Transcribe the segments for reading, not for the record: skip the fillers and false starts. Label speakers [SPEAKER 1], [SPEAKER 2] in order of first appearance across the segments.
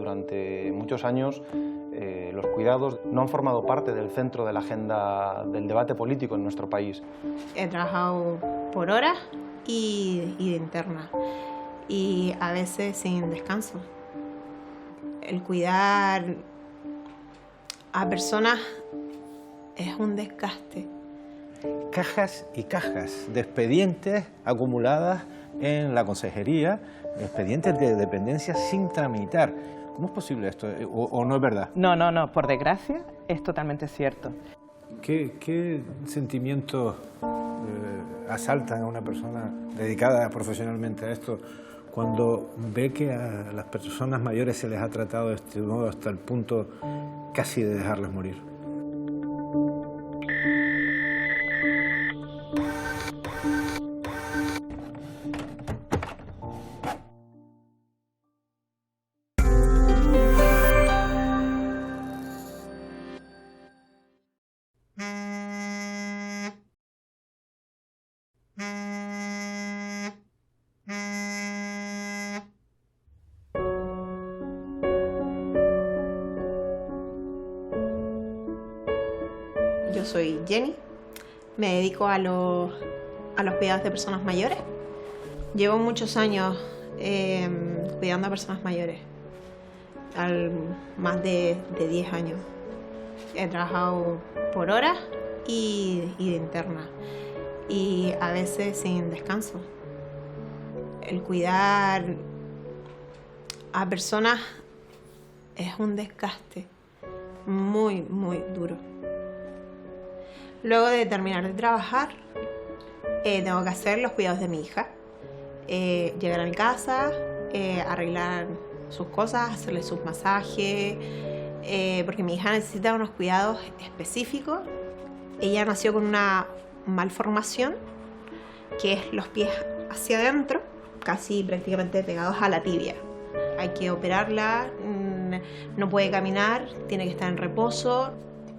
[SPEAKER 1] Durante muchos años los cuidados no han formado parte del centro de la agenda del debate político en nuestro país.
[SPEAKER 2] He trabajado por horas y de interna, y a veces sin descanso. El cuidar a personas es un desgaste.
[SPEAKER 3] Cajas y cajas de expedientes acumuladas en la consejería, expedientes de dependencia sin tramitar. ¿Cómo es posible esto? ¿O no es verdad?
[SPEAKER 4] No, por desgracia es totalmente cierto.
[SPEAKER 3] ¿Qué sentimientos asaltan a una persona dedicada profesionalmente a esto cuando ve que a las personas mayores se les ha tratado de este modo hasta el punto casi de dejarles morir?
[SPEAKER 2] Yo soy Jenny, me dedico a los cuidados de personas mayores. Llevo muchos años cuidando a personas mayores, más de 10 años. He trabajado por horas y de interna, y a veces sin descanso. El cuidar a personas es un desgaste muy, muy duro. Luego de terminar de trabajar, tengo que hacer los cuidados de mi hija. Llegar a mi casa, arreglar sus cosas, hacerle sus masajes, porque mi hija necesita unos cuidados específicos. Ella nació con una malformación, que es los pies hacia adentro, casi prácticamente pegados a la tibia. Hay que operarla, no puede caminar, tiene que estar en reposo.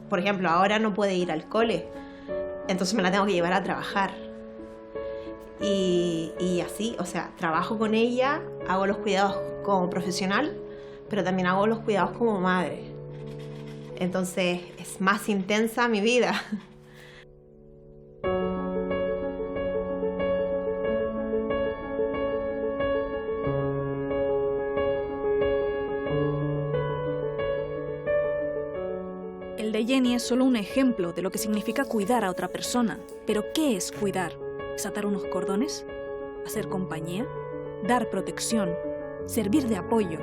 [SPEAKER 2] Por ejemplo, ahora no puede ir al cole, entonces me la tengo que llevar a trabajar. Y así, o sea, trabajo con ella, hago los cuidados como profesional, pero también hago los cuidados como madre. Entonces es más intensa mi vida.
[SPEAKER 5] El de Jenny es solo un ejemplo de lo que significa cuidar a otra persona. Pero ¿qué es cuidar? ¿Es atar unos cordones? ¿Hacer compañía? ¿Dar protección? ¿Servir de apoyo?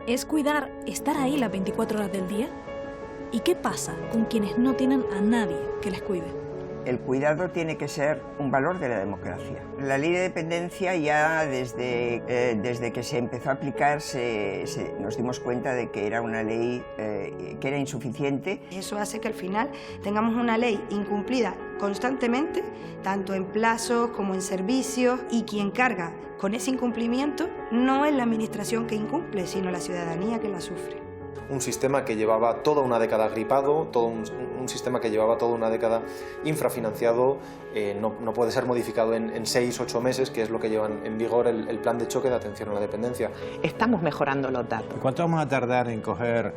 [SPEAKER 5] ¿Es cuidar, estar ahí las 24 horas del día? ¿Y qué pasa con quienes no tienen a nadie que les cuide?
[SPEAKER 6] El cuidado tiene que ser un valor de la democracia. La ley de dependencia ya desde que se empezó a aplicar nos dimos cuenta de que era una ley que era insuficiente.
[SPEAKER 7] Eso hace que al final tengamos una ley incumplida constantemente, tanto en plazos como en servicios, y quien carga con ese incumplimiento no es la administración que incumple, sino la ciudadanía que la sufre.
[SPEAKER 1] Un sistema que llevaba toda una década gripado, un sistema que llevaba toda una década infrafinanciado, no puede ser modificado en 6 o 8 meses, que es lo que lleva en vigor el plan de choque de atención a la dependencia.
[SPEAKER 4] Estamos mejorando los datos.
[SPEAKER 3] ¿Cuánto vamos a tardar en coger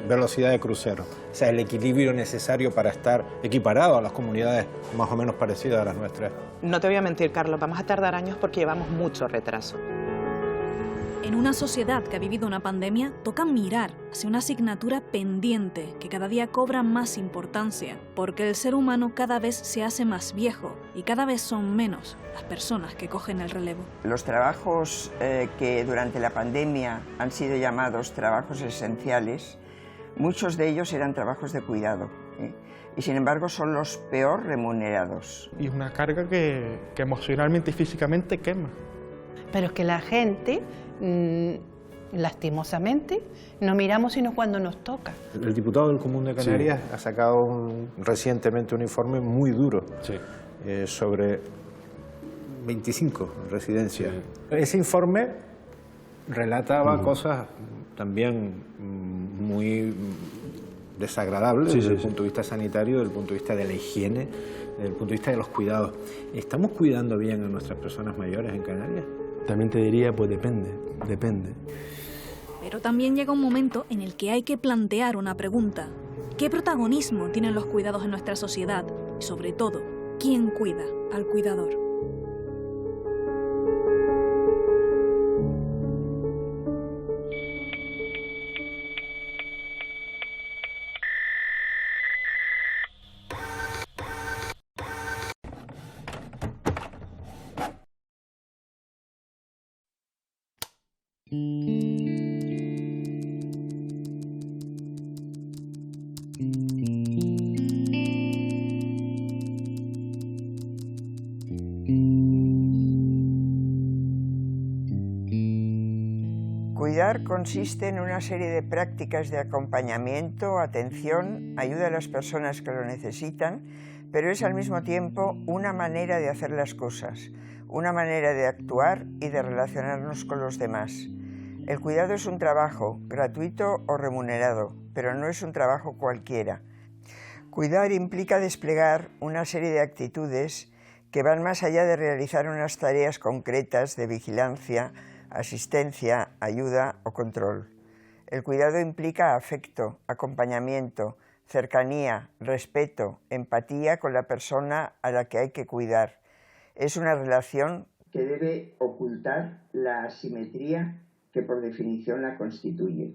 [SPEAKER 3] velocidad de crucero? O sea, el equilibrio necesario para estar equiparado a las comunidades más o menos parecidas a las nuestras.
[SPEAKER 4] No te voy a mentir, Carlos, vamos a tardar años porque llevamos mucho retraso.
[SPEAKER 5] En una sociedad que ha vivido una pandemia, toca mirar hacia una asignatura pendiente que cada día cobra más importancia, porque el ser humano cada vez se hace más viejo y cada vez son menos las personas que cogen el relevo.
[SPEAKER 6] Los trabajos que durante la pandemia han sido llamados trabajos esenciales, muchos de ellos eran trabajos de cuidado, y sin embargo son los peor remunerados.
[SPEAKER 8] Y es una carga que emocionalmente y físicamente quema.
[SPEAKER 9] Pero es que la gente, lastimosamente, no miramos sino cuando nos toca.
[SPEAKER 3] El diputado del Común de Canarias ha sacado recientemente un informe muy duro sobre 25 residencias. Ese informe relataba cosas también muy desagradables desde el punto de vista sanitario, desde el punto de vista de la higiene, desde el punto de vista de los cuidados. ¿Estamos cuidando bien a nuestras personas mayores en Canarias?
[SPEAKER 10] También te diría, pues depende.
[SPEAKER 5] Pero también llega un momento en el que hay que plantear una pregunta. ¿Qué protagonismo tienen los cuidados en nuestra sociedad? Y sobre todo, ¿quién cuida al cuidador?
[SPEAKER 6] Cuidar consiste en una serie de prácticas de acompañamiento, atención, ayuda a las personas que lo necesitan, pero es al mismo tiempo una manera de hacer las cosas, una manera de actuar y de relacionarnos con los demás. El cuidado es un trabajo, gratuito o remunerado, pero no es un trabajo cualquiera. Cuidar implica desplegar una serie de actitudes que van más allá de realizar unas tareas concretas de vigilancia, asistencia, ayuda o control. El cuidado implica afecto, acompañamiento, cercanía, respeto, empatía con la persona a la que hay que cuidar. Es una relación que debe ocultar la asimetría que por definición la constituye.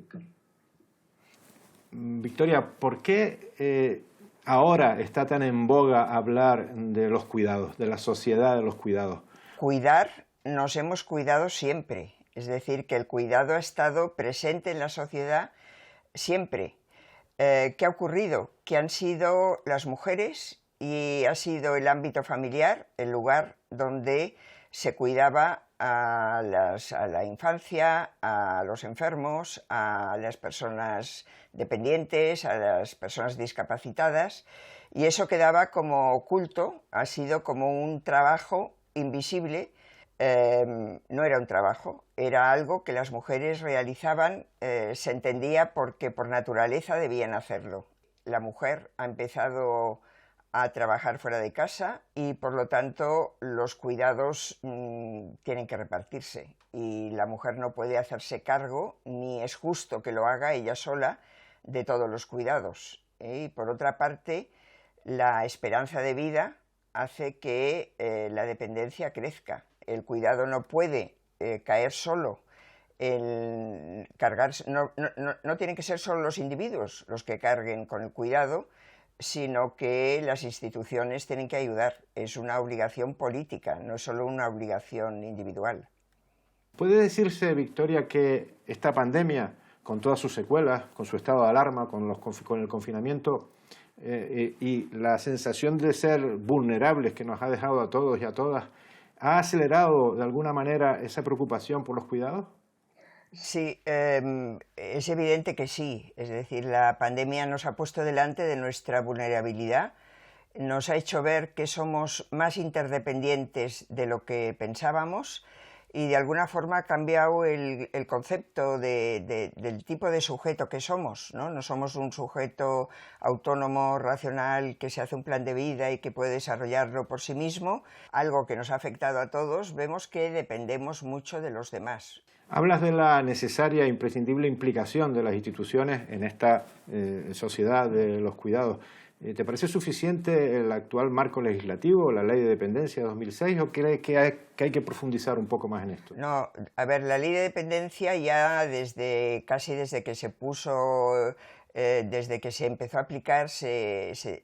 [SPEAKER 3] Victoria, ¿por qué ahora está tan en boga hablar de los cuidados, de la sociedad de los cuidados?
[SPEAKER 6] Cuidar nos hemos cuidado siempre, es decir, que el cuidado ha estado presente en la sociedad siempre. ¿Qué ha ocurrido? Que han sido las mujeres y ha sido el ámbito familiar el lugar donde se cuidaba a la infancia, a los enfermos, a las personas dependientes, a las personas discapacitadas, y eso quedaba como oculto, ha sido como un trabajo invisible. No era un trabajo, era algo que las mujeres realizaban, se entendía porque por naturaleza debían hacerlo. La mujer ha empezado a trabajar fuera de casa y por lo tanto los cuidados tienen que repartirse y la mujer no puede hacerse cargo, ni es justo que lo haga ella sola, de todos los cuidados. Y por otra parte, la esperanza de vida hace que la dependencia crezca. El cuidado no puede caer solo en cargarse, no tienen que ser solo los individuos los que carguen con el cuidado, sino que las instituciones tienen que ayudar. Es una obligación política, no es solo una obligación individual.
[SPEAKER 3] ¿Puede decirse, Victoria, que esta pandemia, con todas sus secuelas, con su estado de alarma, con el confinamiento y la sensación de ser vulnerables que nos ha dejado a todos y a todas, ha acelerado de alguna manera esa preocupación por los cuidados?
[SPEAKER 6] Sí, es evidente que sí. Es decir, la pandemia nos ha puesto delante de nuestra vulnerabilidad, nos ha hecho ver que somos más interdependientes de lo que pensábamos y de alguna forma ha cambiado el concepto del tipo de sujeto que somos, ¿no? No somos un sujeto autónomo, racional, que se hace un plan de vida y que puede desarrollarlo por sí mismo, algo que nos ha afectado a todos. Vemos que dependemos mucho de los demás.
[SPEAKER 3] Hablas de la necesaria e imprescindible implicación de las instituciones en esta sociedad de los cuidados. ¿Te parece suficiente el actual marco legislativo, la Ley de Dependencia de 2006, o crees que hay que profundizar un poco más en esto?
[SPEAKER 6] No, a ver, la Ley de Dependencia ya casi desde que se puso, desde que se empezó a aplicar,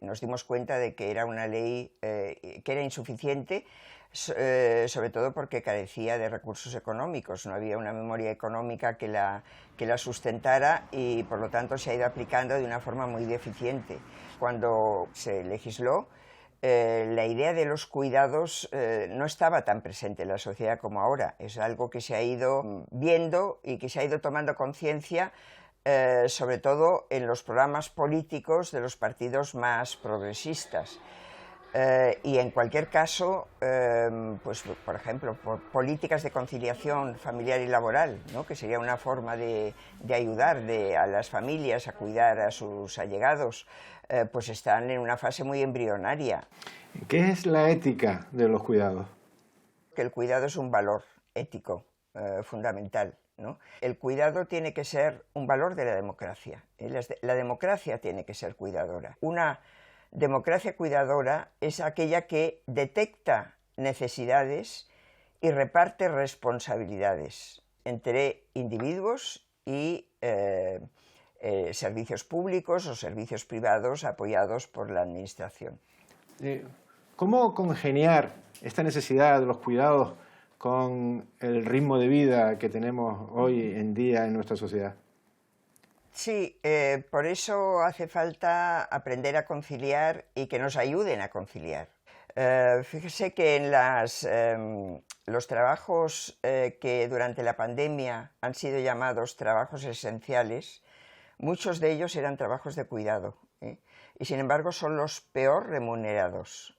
[SPEAKER 6] nos dimos cuenta de que era una ley que era insuficiente, sobre todo porque carecía de recursos económicos, no había una memoria económica que la sustentara y por lo tanto se ha ido aplicando de una forma muy deficiente. Cuando se legisló, la idea de los cuidados no estaba tan presente en la sociedad como ahora. Es algo que se ha ido viendo y que se ha ido tomando conciencia, sobre todo en los programas políticos de los partidos más progresistas. Y en cualquier caso, pues, por ejemplo, políticas de conciliación familiar y laboral, ¿no? Que sería una forma de ayudar a las familias a cuidar a sus allegados, pues están en una fase muy embrionaria.
[SPEAKER 3] ¿Qué es la ética de los cuidados?
[SPEAKER 6] Que el cuidado es un valor ético fundamental. ¿no? El cuidado tiene que ser un valor de la democracia. La democracia tiene que ser cuidadora. Una democracia cuidadora es aquella que detecta necesidades y reparte responsabilidades entre individuos y servicios públicos o servicios privados apoyados por la administración.
[SPEAKER 3] ¿Cómo congeniar esta necesidad de los cuidados con el ritmo de vida que tenemos hoy en día en nuestra sociedad?
[SPEAKER 6] Sí, por eso hace falta aprender a conciliar y que nos ayuden a conciliar. Fíjese que en los trabajos que durante la pandemia han sido llamados trabajos esenciales, muchos de ellos eran trabajos de cuidado, y sin embargo son los peor remunerados.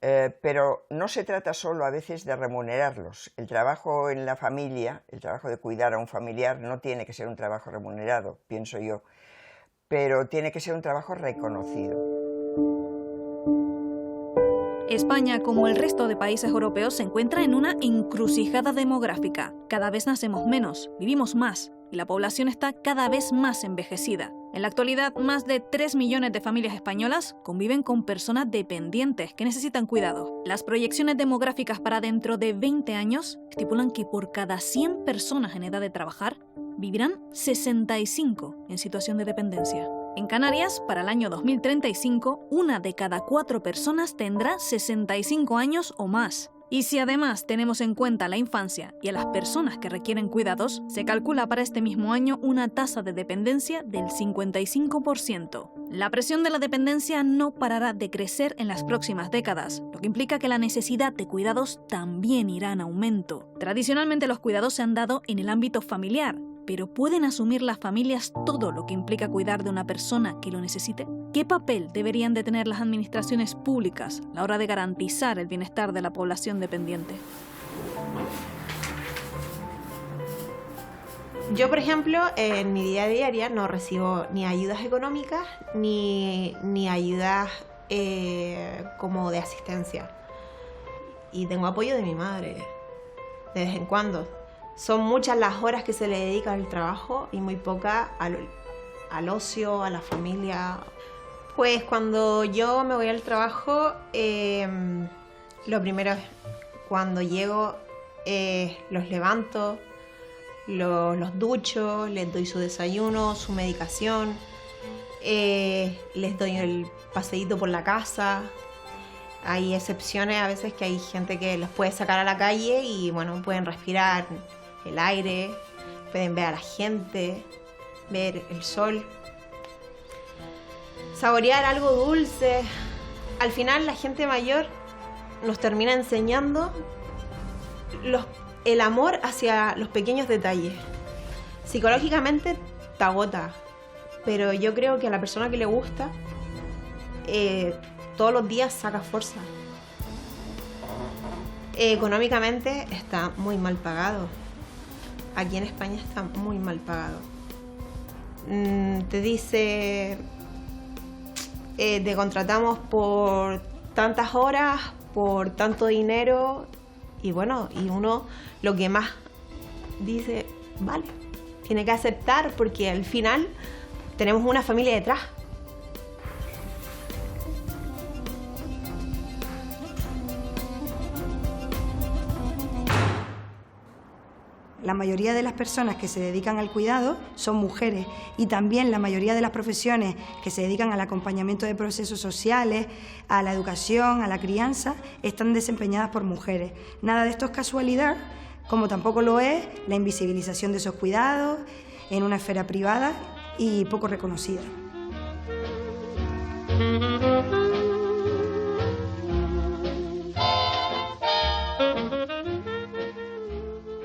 [SPEAKER 6] Pero no se trata solo a veces de remunerarlos. El trabajo en la familia, el trabajo de cuidar a un familiar, no tiene que ser un trabajo remunerado, pienso yo, pero tiene que ser un trabajo reconocido.
[SPEAKER 5] España, como el resto de países europeos, se encuentra en una encrucijada demográfica. Cada vez nacemos menos, vivimos más y la población está cada vez más envejecida. En la actualidad, más de 3 millones de familias españolas conviven con personas dependientes que necesitan cuidado. Las proyecciones demográficas para dentro de 20 años estipulan que por cada 100 personas en edad de trabajar, vivirán 65 en situación de dependencia. En Canarias, para el año 2035, 1 de cada 4 personas tendrá 65 años o más. Y si además tenemos en cuenta la infancia y a las personas que requieren cuidados, se calcula para este mismo año una tasa de dependencia del 55%. La presión de la dependencia no parará de crecer en las próximas décadas, lo que implica que la necesidad de cuidados también irá en aumento. Tradicionalmente los cuidados se han dado en el ámbito familiar, pero ¿pueden asumir las familias todo lo que implica cuidar de una persona que lo necesite? ¿Qué papel deberían de tener las administraciones públicas a la hora de garantizar el bienestar de la población dependiente?
[SPEAKER 2] Yo, por ejemplo, en mi vida diaria no recibo ni ayudas económicas ni ayudas como de asistencia. Y tengo apoyo de mi madre, de vez en cuando. Son muchas las horas que se le dedica al trabajo y muy poca al ocio, a la familia. Pues cuando yo me voy al trabajo, lo primero es cuando llego, los levanto, los ducho, les doy su desayuno, su medicación, les doy el paseíto por la casa. Hay excepciones a veces que hay gente que los puede sacar a la calle y bueno, pueden respirar el aire, pueden ver a la gente, ver el sol, saborear algo dulce. Al final la gente mayor nos termina enseñando el amor hacia los pequeños detalles. Psicológicamente te agota, pero yo creo que a la persona que le gusta todos los días saca fuerza. Económicamente está muy mal pagado. Aquí en España está muy mal pagado. Te dice, te contratamos por tantas horas, por tanto dinero, y bueno, y uno lo que más dice, vale, tiene que aceptar porque al final tenemos una familia detrás.
[SPEAKER 7] La mayoría de las personas que se dedican al cuidado son mujeres y también la mayoría de las profesiones que se dedican al acompañamiento de procesos sociales, a la educación, a la crianza, están desempeñadas por mujeres. Nada de esto es casualidad, como tampoco lo es la invisibilización de esos cuidados en una esfera privada y poco reconocida.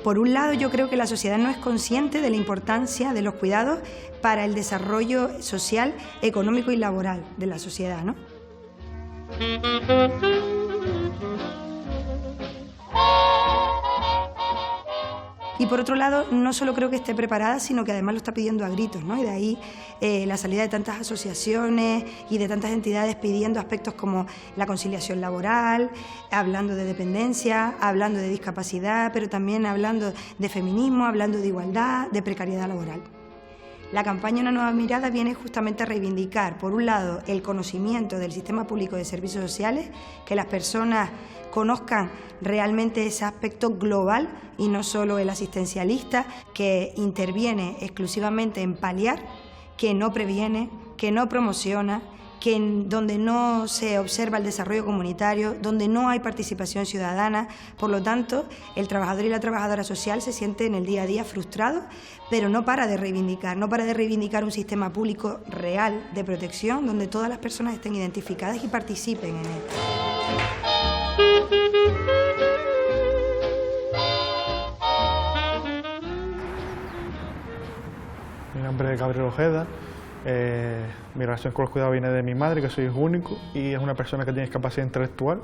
[SPEAKER 7] Por un lado, yo creo que la sociedad no es consciente de la importancia de los cuidados para el desarrollo social, económico y laboral de la sociedad, ¿no? Y por otro lado, no solo creo que esté preparada, sino que además lo está pidiendo a gritos, ¿no? Y de ahí la salida de tantas asociaciones y de tantas entidades pidiendo aspectos como la conciliación laboral, hablando de dependencia, hablando de discapacidad, pero también hablando de feminismo, hablando de igualdad, de precariedad laboral. La campaña Una nueva mirada viene justamente a reivindicar, por un lado, el conocimiento del sistema público de servicios sociales, que las personas conozcan realmente ese aspecto global y no solo el asistencialista, que interviene exclusivamente en paliar, que no previene, que no promociona, donde no se observa el desarrollo comunitario, donde no hay participación ciudadana. Por lo tanto, el trabajador y la trabajadora social se siente en el día a día frustrado, pero no para de reivindicar un sistema público real de protección donde todas las personas estén identificadas y participen en él.
[SPEAKER 8] Mi nombre es Gabriel Ojeda. Mi relación con los cuidados viene de mi madre, que soy hijo único, y es una persona que tiene discapacidad intelectual.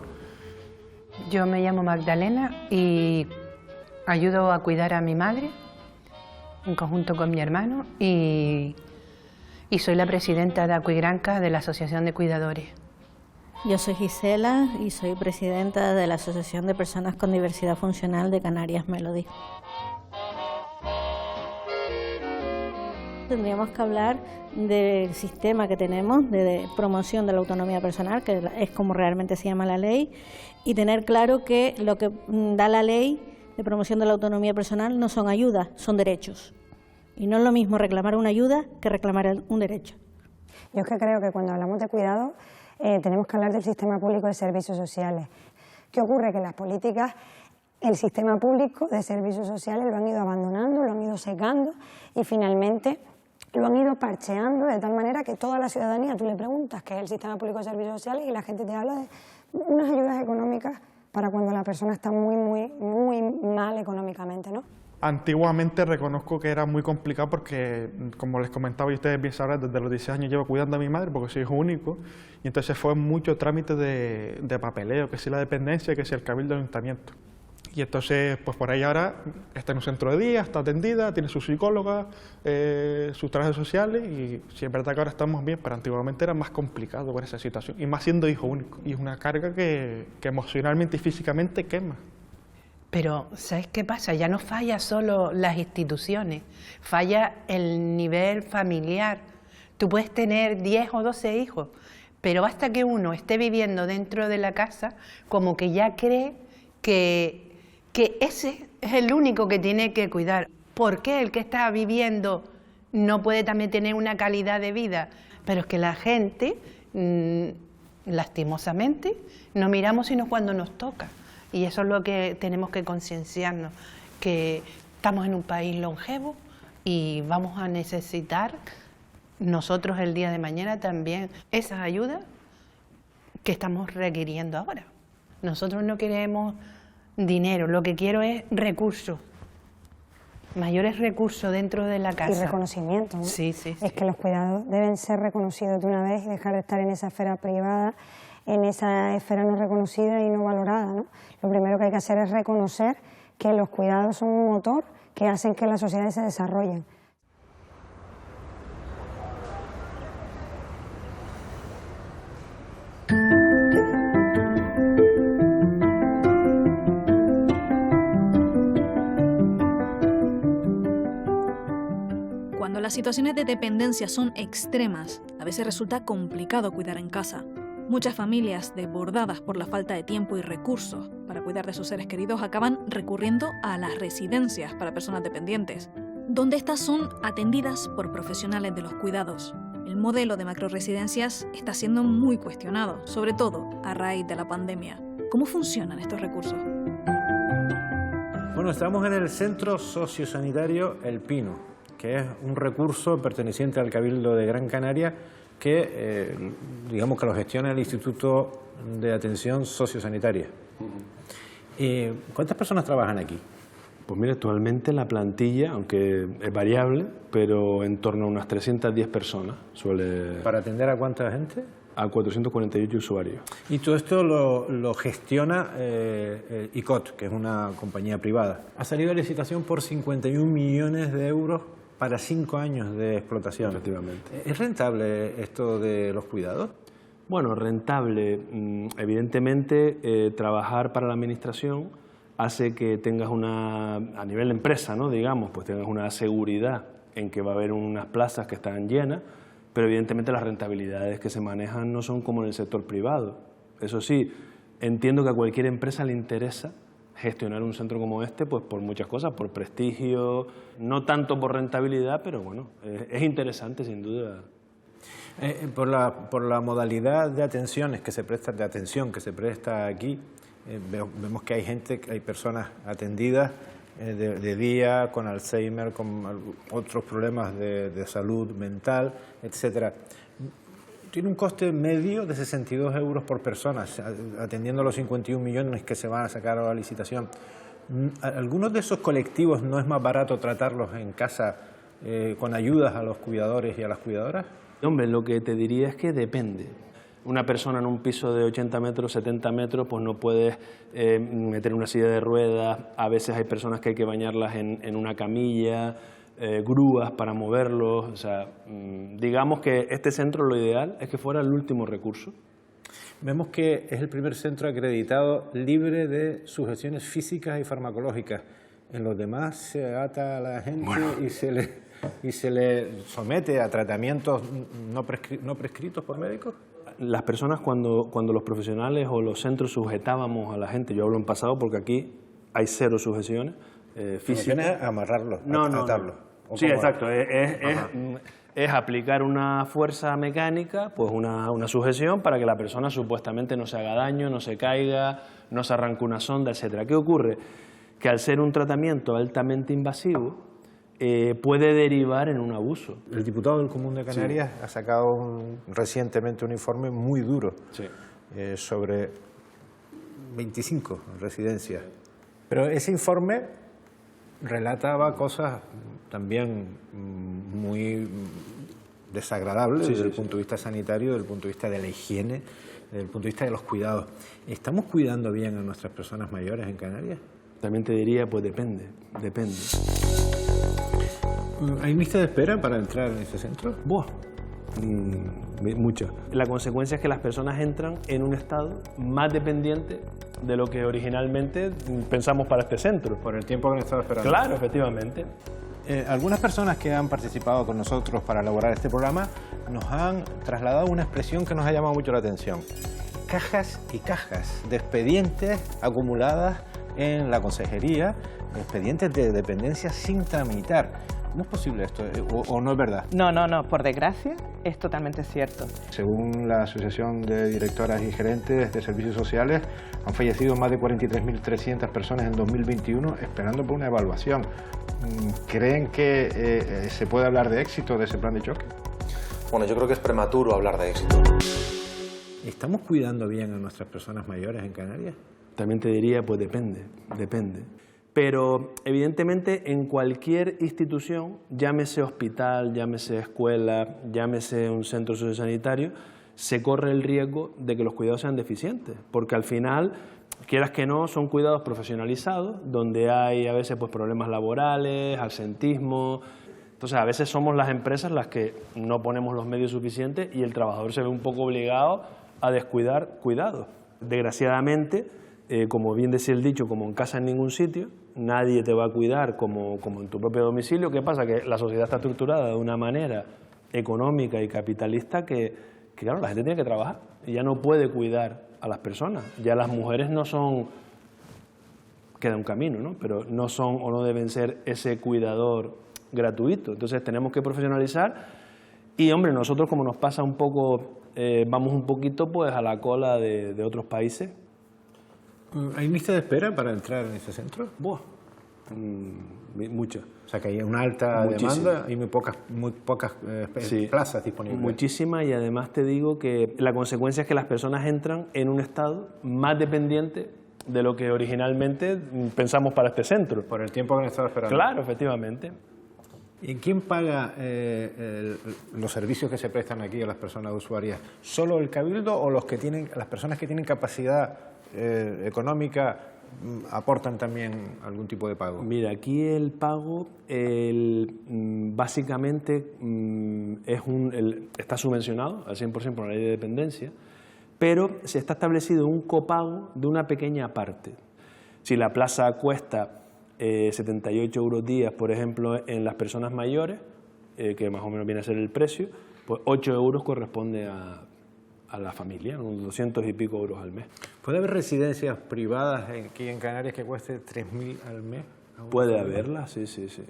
[SPEAKER 9] Yo me llamo Magdalena y ayudo a cuidar a mi madre en conjunto con mi hermano y soy la presidenta de Acuigranca de la Asociación de Cuidadores.
[SPEAKER 10] Yo soy Gisela y soy presidenta de la Asociación de Personas con Diversidad Funcional de Canarias Melody. Tendríamos que hablar del sistema que tenemos de promoción de la autonomía personal, que es como realmente se llama la ley, y tener claro que lo que da la ley de promoción de la autonomía personal no son ayudas, son derechos. Y no es lo mismo reclamar una ayuda que reclamar un derecho.
[SPEAKER 11] Yo es que creo que cuando hablamos de cuidado tenemos que hablar del sistema público de servicios sociales. ¿Qué ocurre? Que las políticas, el sistema público de servicios sociales lo han ido abandonando, lo han ido secando y finalmente lo han ido parcheando de tal manera que toda la ciudadanía, tú le preguntas qué es el sistema público de servicios sociales y la gente te habla de unas ayudas económicas para cuando la persona está muy mal económicamente, ¿no?
[SPEAKER 8] Antiguamente reconozco que era muy complicado porque, como les comentaba y ustedes bien sabrán, desde los 16 años llevo cuidando a mi madre porque soy hijo único y entonces fue mucho trámite de papeleo, que si la dependencia, que si el cabildo del ayuntamiento. Y entonces, pues por ahí ahora está en un centro de día, está atendida, tiene su psicóloga, sus trajes sociales y sí es verdad que ahora estamos bien, pero antiguamente era más complicado por esa situación y más siendo hijo único. Y es una carga que emocionalmente y físicamente quema.
[SPEAKER 9] Pero, ¿sabes qué pasa? Ya no falla solo las instituciones, falla el nivel familiar. Tú puedes tener 10 o 12 hijos, pero basta que uno esté viviendo dentro de la casa como que ya cree que ese es el único que tiene que cuidar. ¿Por qué el que está viviendo no puede también tener una calidad de vida? Pero es que la gente, lastimosamente, no miramos sino cuando nos toca. Y eso es lo que tenemos que concienciarnos, que estamos en un país longevo y vamos a necesitar nosotros el día de mañana también esas ayudas que estamos requiriendo ahora. Nosotros no queremos dinero, lo que quiero es recursos, mayores recursos dentro de la casa.
[SPEAKER 11] Y reconocimiento, ¿no?
[SPEAKER 9] Sí.
[SPEAKER 11] Es que los cuidados deben ser reconocidos de una vez y dejar de estar en esa esfera privada, en esa esfera no reconocida y no valorada, ¿no? Lo primero que hay que hacer es reconocer que los cuidados son un motor que hacen que las sociedades se desarrollen.
[SPEAKER 5] Cuando las situaciones de dependencia son extremas, a veces resulta complicado cuidar en casa. Muchas familias, desbordadas por la falta de tiempo y recursos para cuidar de sus seres queridos, acaban recurriendo a las residencias para personas dependientes, donde estas son atendidas por profesionales de los cuidados. El modelo de macroresidencias está siendo muy cuestionado, sobre todo a raíz de la pandemia. ¿Cómo funcionan estos recursos?
[SPEAKER 3] Bueno, estamos en el Centro Sociosanitario El Pino, que es un recurso perteneciente al Cabildo de Gran Canaria que, digamos que lo gestiona el Instituto de Atención Sociosanitaria. ¿Cuántas personas trabajan aquí?
[SPEAKER 12] Pues mira, actualmente la plantilla, aunque es variable, pero en torno a unas 310 personas suele...
[SPEAKER 3] ¿Para atender a cuánta gente?
[SPEAKER 12] a 448 usuarios.
[SPEAKER 3] Y todo esto lo gestiona ICOT, que es una compañía privada. Ha salido a licitación por 51 millones de euros para 5 años de explotación.
[SPEAKER 12] Efectivamente.
[SPEAKER 3] ¿Es rentable esto de los cuidados?
[SPEAKER 12] Bueno, rentable. Evidentemente, trabajar para la administración hace que tengas a nivel de empresa, ¿no? Digamos, pues tengas una seguridad en que va a haber unas plazas que están llenas, pero evidentemente las rentabilidades que se manejan no son como en el sector privado. Eso sí, entiendo que a cualquier empresa le interesa gestionar un centro como este, pues por muchas cosas, por prestigio, no tanto por rentabilidad, pero bueno, es interesante sin duda.
[SPEAKER 3] Por la modalidad de atención que se presta aquí, vemos que hay personas atendidas de día, con Alzheimer, con otros problemas de salud mental, etcétera. Tiene un coste medio de 62 euros por persona, atendiendo los 51 millones que se van a sacar a la licitación. ¿Algunos de esos colectivos no es más barato tratarlos en casa con ayudas a los cuidadores y a las cuidadoras?
[SPEAKER 12] Hombre, lo que te diría es que depende. Una persona en un piso de 80 metros, 70 metros, pues no puedes meter una silla de ruedas. A veces hay personas que hay que bañarlas en una camilla, grúas para moverlos. O sea, digamos que este centro lo ideal es que fuera el último recurso.
[SPEAKER 3] Vemos que es el primer centro acreditado libre de sujeciones físicas y farmacológicas. En los demás se ata a la gente y se le somete a tratamientos no prescritos por médicos.
[SPEAKER 12] Las personas cuando los profesionales o los centros sujetábamos a la gente, yo hablo en pasado porque aquí hay 0 sujeciones físicas.
[SPEAKER 3] Amarrarlos, atarlos.
[SPEAKER 12] No. Sí, exacto. Es aplicar una fuerza mecánica, pues una sujeción para que la persona supuestamente no se haga daño, no se caiga, no se arranque una sonda, etcétera. ¿Qué ocurre? Que al ser un tratamiento altamente invasivo, puede derivar en un abuso.
[SPEAKER 3] El diputado del Común de Canarias ha sacado recientemente un informe muy duro sobre 25 residencias. Pero ese informe relataba cosas también muy desagradables desde el punto de vista sanitario, desde el punto de vista de la higiene, desde el punto de vista de los cuidados. ¿Estamos cuidando bien a nuestras personas mayores en Canarias?
[SPEAKER 12] También te diría, pues depende.
[SPEAKER 3] ¿Hay lista de espera para entrar en ese centro?
[SPEAKER 12] ¡Buah! Mucha. La consecuencia es que las personas entran en un estado más dependiente de lo que originalmente pensamos para este centro.
[SPEAKER 3] Por el tiempo que han estado esperando.
[SPEAKER 12] Claro, efectivamente.
[SPEAKER 3] Algunas personas que han participado con nosotros para elaborar este programa nos han trasladado una expresión que nos ha llamado mucho la atención. Cajas y cajas de expedientes acumuladas en la consejería, expedientes de dependencia sin tramitar. ¿Cómo es posible esto? ¿O no es verdad?
[SPEAKER 4] No, por desgracia es totalmente cierto.
[SPEAKER 3] Según la Asociación de Directoras y Gerentes de Servicios Sociales, han fallecido más de 43.300 personas en 2021 esperando por una evaluación. ¿Creen que se puede hablar de éxito de ese plan de choque?
[SPEAKER 1] Bueno, yo creo que es prematuro hablar de éxito.
[SPEAKER 3] ¿Estamos cuidando bien a nuestras personas mayores en Canarias?
[SPEAKER 12] También te diría, pues depende. Pero evidentemente en cualquier institución, llámese hospital, llámese escuela, llámese un centro sociosanitario, se corre el riesgo de que los cuidados sean deficientes, porque al final, quieras que no, son cuidados profesionalizados, donde hay a veces pues problemas laborales, absentismo. Entonces a veces somos las empresas las que no ponemos los medios suficientes y el trabajador se ve un poco obligado a descuidar cuidados. Desgraciadamente, como bien decía el dicho, como en casa en ningún sitio, nadie te va a cuidar como en tu propio domicilio. ¿Qué pasa? Que la sociedad está estructurada de una manera económica y capitalista que claro, la gente tiene que trabajar y ya no puede cuidar a las personas. Ya las mujeres no son, queda un camino, ¿no? Pero no son o no deben ser ese cuidador gratuito. Entonces tenemos que profesionalizar y, hombre, nosotros como nos pasa un poco, vamos un poquito pues a la cola de otros países.
[SPEAKER 3] ¿Hay lista de espera para entrar en ese centro?
[SPEAKER 12] Buah, mucha.
[SPEAKER 3] O sea, que hay una alta demanda y muy pocas plazas disponibles.
[SPEAKER 12] Muchísima, y además te digo que la consecuencia es que las personas entran en un estado más dependiente de lo que originalmente pensamos para este centro.
[SPEAKER 3] Por el tiempo que han estado esperando.
[SPEAKER 12] Claro, efectivamente.
[SPEAKER 3] ¿Y quién paga los servicios que se prestan aquí a las personas usuarias? ¿Solo el Cabildo o las personas que tienen capacidad económica aportan también algún tipo de pago?
[SPEAKER 12] Mira, aquí el pago básicamente está subvencionado al 100% por la ley de dependencia, pero se está establecido un copago de una pequeña parte. Si la plaza cuesta 78 euros días, por ejemplo, en las personas mayores, que más o menos viene a ser el precio, pues 8 euros corresponde a la familia, unos 200 y pico euros al mes.
[SPEAKER 3] ¿Puede haber residencias privadas aquí en Canarias que cueste 3.000 al mes?
[SPEAKER 12] Puede haberlas, sí, sí, sí.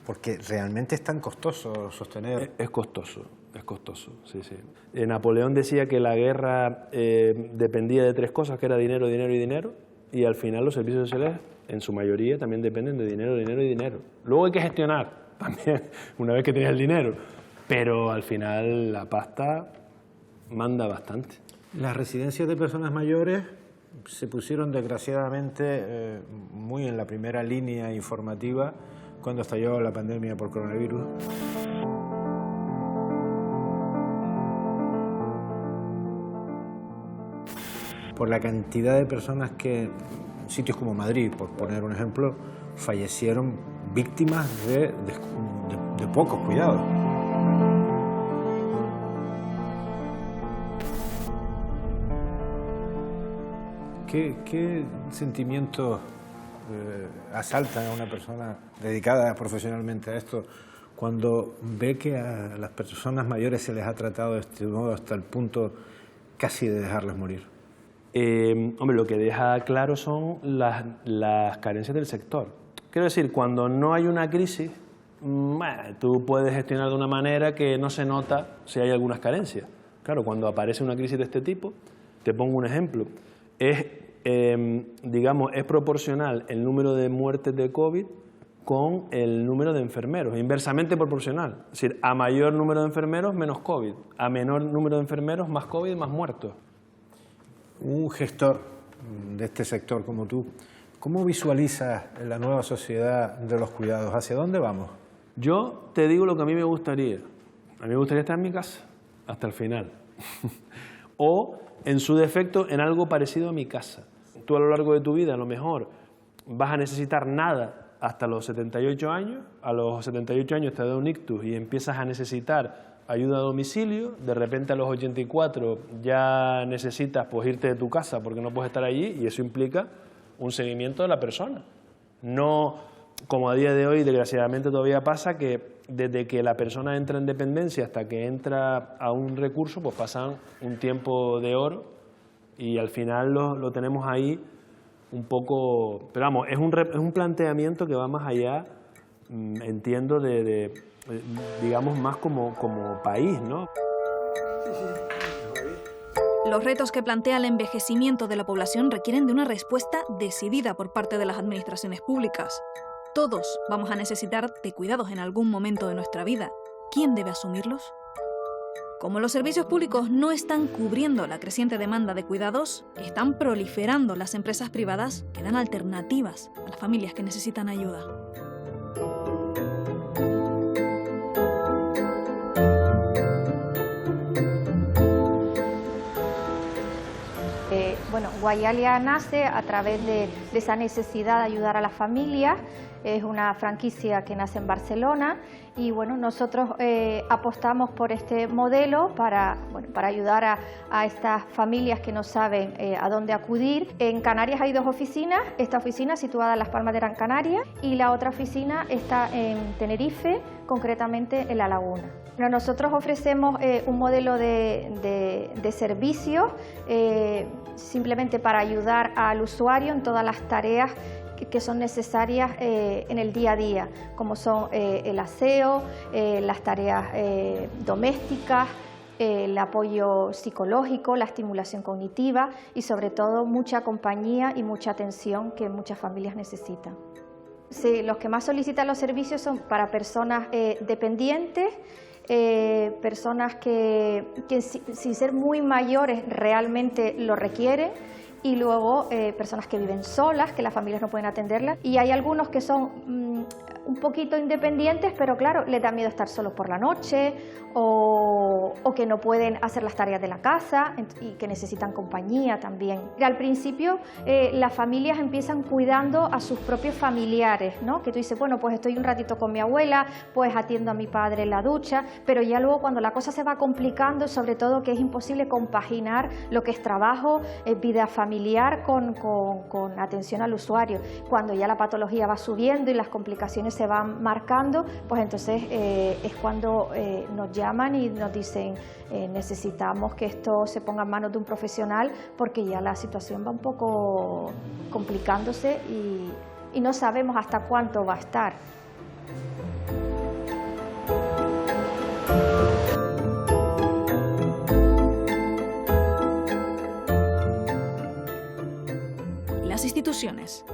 [SPEAKER 3] Porque realmente es tan costoso sostener...
[SPEAKER 12] Es costoso, sí, sí. Napoleón decía que la guerra dependía de tres cosas, que era dinero, dinero y dinero, y al final los servicios sociales, en su mayoría, también dependen de dinero, dinero y dinero. Luego hay que gestionar también, una vez que tienes el dinero, pero al final la pasta manda bastante.
[SPEAKER 3] Las residencias de personas mayores se pusieron desgraciadamente muy en la primera línea informativa cuando estalló la pandemia por coronavirus. Por la cantidad de personas que, en sitios como Madrid, por poner un ejemplo, fallecieron víctimas de pocos cuidados. ¿Qué sentimientos asaltan a una persona dedicada profesionalmente a esto cuando ve que a las personas mayores se les ha tratado de este modo hasta el punto casi de dejarlas morir?
[SPEAKER 12] Hombre, lo que deja claro son las carencias del sector. Quiero decir, cuando no hay una crisis, tú puedes gestionar de una manera que no se nota si hay algunas carencias. Claro, cuando aparece una crisis de este tipo, te pongo un ejemplo, es proporcional el número de muertes de COVID con el número de enfermeros, inversamente proporcional. Es decir, a mayor número de enfermeros, menos COVID. A menor número de enfermeros, más COVID, más muertos.
[SPEAKER 3] Un gestor de este sector como tú, ¿cómo visualizas la nueva sociedad de los cuidados? ¿Hacia dónde vamos?
[SPEAKER 12] Yo te digo lo que a mí me gustaría. A mí me gustaría estar en mi casa hasta el final. O, en su defecto, en algo parecido a mi casa. Tú a lo largo de tu vida, a lo mejor, vas a necesitar nada hasta los 78 años. A los 78 años te da un ictus y empiezas a necesitar ayuda a domicilio. De repente a los 84 ya necesitas pues irte de tu casa porque no puedes estar allí, y eso implica un seguimiento de la persona. No, como a día de hoy desgraciadamente todavía pasa, que desde que la persona entra en dependencia hasta que entra a un recurso, pues pasan un tiempo de oro y al final lo tenemos ahí un poco... Pero vamos, es un planteamiento que va más allá, entiendo, digamos, más como país, ¿no?
[SPEAKER 5] Los retos que plantea el envejecimiento de la población requieren de una respuesta decidida por parte de las administraciones públicas. Todos vamos a necesitar de cuidados en algún momento de nuestra vida. ¿Quién debe asumirlos? Como los servicios públicos no están cubriendo la creciente demanda de cuidados, están proliferando las empresas privadas que dan alternativas a las familias que necesitan ayuda.
[SPEAKER 13] Bueno, Guaialia nace a través de esa necesidad de ayudar a las familias. Es una franquicia que nace en Barcelona y bueno, nosotros apostamos por este modelo para ayudar a estas familias que no saben a dónde acudir. En Canarias hay dos oficinas, esta oficina situada en Las Palmas de Gran Canaria y la otra oficina está en Tenerife, concretamente en La Laguna. Bueno, nosotros ofrecemos un modelo de servicio simplemente para ayudar al usuario en todas las tareas que son necesarias en el día a día, como son el aseo, las tareas domésticas, el apoyo psicológico, la estimulación cognitiva y sobre todo mucha compañía y mucha atención que muchas familias necesitan. Sí, los que más solicitan los servicios son para personas dependientes, personas que sin ser muy mayores realmente lo requieren, y luego personas que viven solas, que las familias no pueden atenderlas, y hay algunos que son un poquito independientes, pero claro, les da miedo estar solos por la noche o que no pueden hacer las tareas de la casa y que necesitan compañía también. Al principio las familias empiezan cuidando a sus propios familiares, ¿no? Que tú dices, bueno, pues estoy un ratito con mi abuela, pues atiendo a mi padre en la ducha, pero ya luego cuando la cosa se va complicando, sobre todo que es imposible compaginar lo que es trabajo, vida familiar con atención al usuario. Cuando ya la patología va subiendo y las complicaciones se van marcando, pues entonces es cuando nos llaman y nos dicen necesitamos que esto se ponga en manos de un profesional porque ya la situación va un poco complicándose y no sabemos hasta cuánto va a estar.
[SPEAKER 5] Las instituciones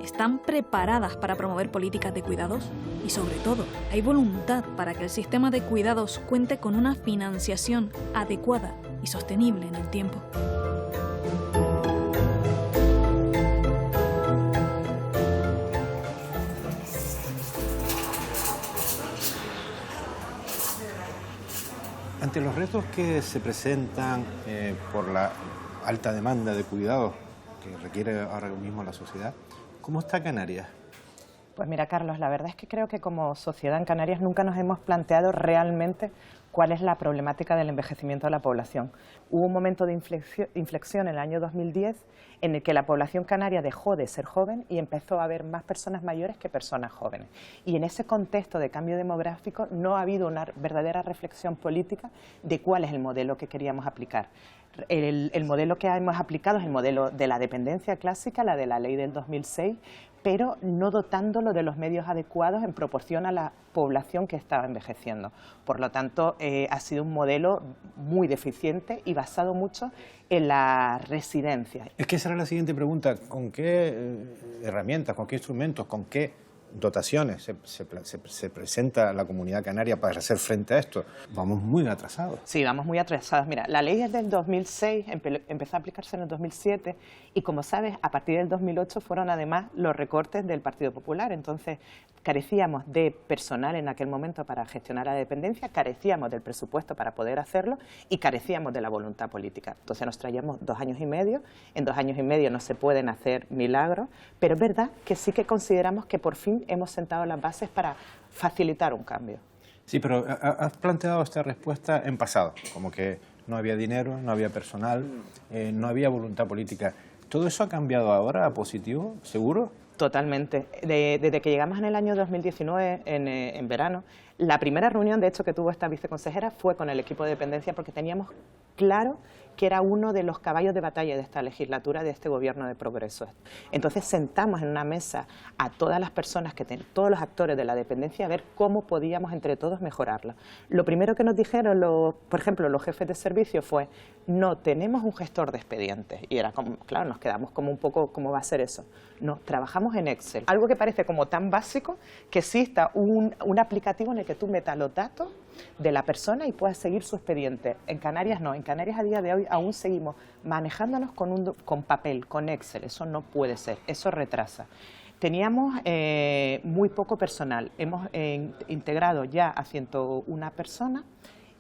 [SPEAKER 5] ¿están preparadas para promover políticas de cuidados? Y sobre todo, ¿hay voluntad para que el sistema de cuidados cuente con una financiación adecuada y sostenible en el tiempo?
[SPEAKER 3] Ante los retos que se presentan por la alta demanda de cuidados que requiere ahora mismo la sociedad, ¿cómo está Canarias?
[SPEAKER 4] Pues mira, Carlos, la verdad es que creo que como sociedad en Canarias nunca nos hemos planteado realmente cuál es la problemática del envejecimiento de la población. Hubo un momento de inflexión en el año 2010 en el que la población canaria dejó de ser joven y empezó a haber más personas mayores que personas jóvenes. Y en ese contexto de cambio demográfico no ha habido una verdadera reflexión política de cuál es el modelo que queríamos aplicar. El modelo que hemos aplicado es el modelo de la dependencia clásica, la de la ley del 2006, pero no dotándolo de los medios adecuados en proporción a la población que estaba envejeciendo. Por lo tanto, ha sido un modelo muy deficiente y basado mucho en la residencia.
[SPEAKER 3] Es que esa era la siguiente pregunta. ¿Con qué herramientas, con qué instrumentos, con qué dotaciones se presenta la comunidad canaria para hacer frente a esto? Vamos muy atrasados.
[SPEAKER 4] Sí, vamos muy atrasados. Mira, la ley es del 2006, empezó a aplicarse en el 2007 y, como sabes, a partir del 2008 fueron además los recortes del Partido Popular. Entonces, carecíamos de personal en aquel momento para gestionar la dependencia, carecíamos del presupuesto para poder hacerlo y carecíamos de la voluntad política. Entonces nos traíamos 2 años y medio, en 2 años y medio no se pueden hacer milagros, pero es verdad que sí que consideramos que por fin hemos sentado las bases para facilitar un cambio.
[SPEAKER 3] Sí, pero has planteado esta respuesta en pasado, como que no había dinero, no había personal, no había voluntad política. ¿Todo eso ha cambiado ahora a positivo, seguro?
[SPEAKER 4] Totalmente. Desde que llegamos en el año 2019, en verano, la primera reunión, de hecho, que tuvo esta viceconsejera fue con el equipo de dependencia porque teníamos claro que era uno de los caballos de batalla de esta legislatura, de este gobierno de progreso. Entonces sentamos en una mesa a todas las personas, todos los actores de la dependencia, a ver cómo podíamos entre todos mejorarla. Lo primero que nos dijeron, por ejemplo, los jefes de servicio fue, no tenemos un gestor de expedientes. Y era como, claro, nos quedamos como un poco, ¿cómo va a ser eso? No, trabajamos en Excel. Algo que parece como tan básico que exista un aplicativo en el que tú metas los datos de la persona y puedas seguir su expediente. En Canarias no, en Canarias a día de hoy aún seguimos manejándonos con papel, con Excel. Eso no puede ser, eso retrasa. Teníamos muy poco personal, hemos integrado ya a 101 personas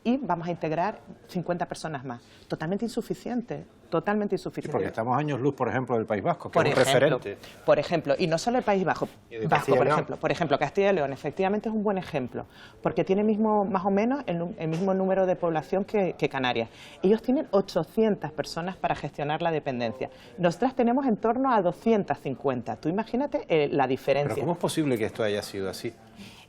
[SPEAKER 4] y vamos a integrar 50 personas más. Totalmente insuficiente, totalmente insuficiente.
[SPEAKER 3] Sí, porque estamos años luz, por ejemplo, del País Vasco, que es un referente.
[SPEAKER 4] Por ejemplo, y no solo el País Vasco, por ejemplo, Castilla y León, efectivamente es un buen ejemplo, porque tiene más o menos el mismo número de población que Canarias. Ellos tienen 800 personas para gestionar la dependencia. Nosotras tenemos en torno a 250. Tú imagínate la diferencia.
[SPEAKER 3] ¿Pero cómo es posible que esto haya sido así?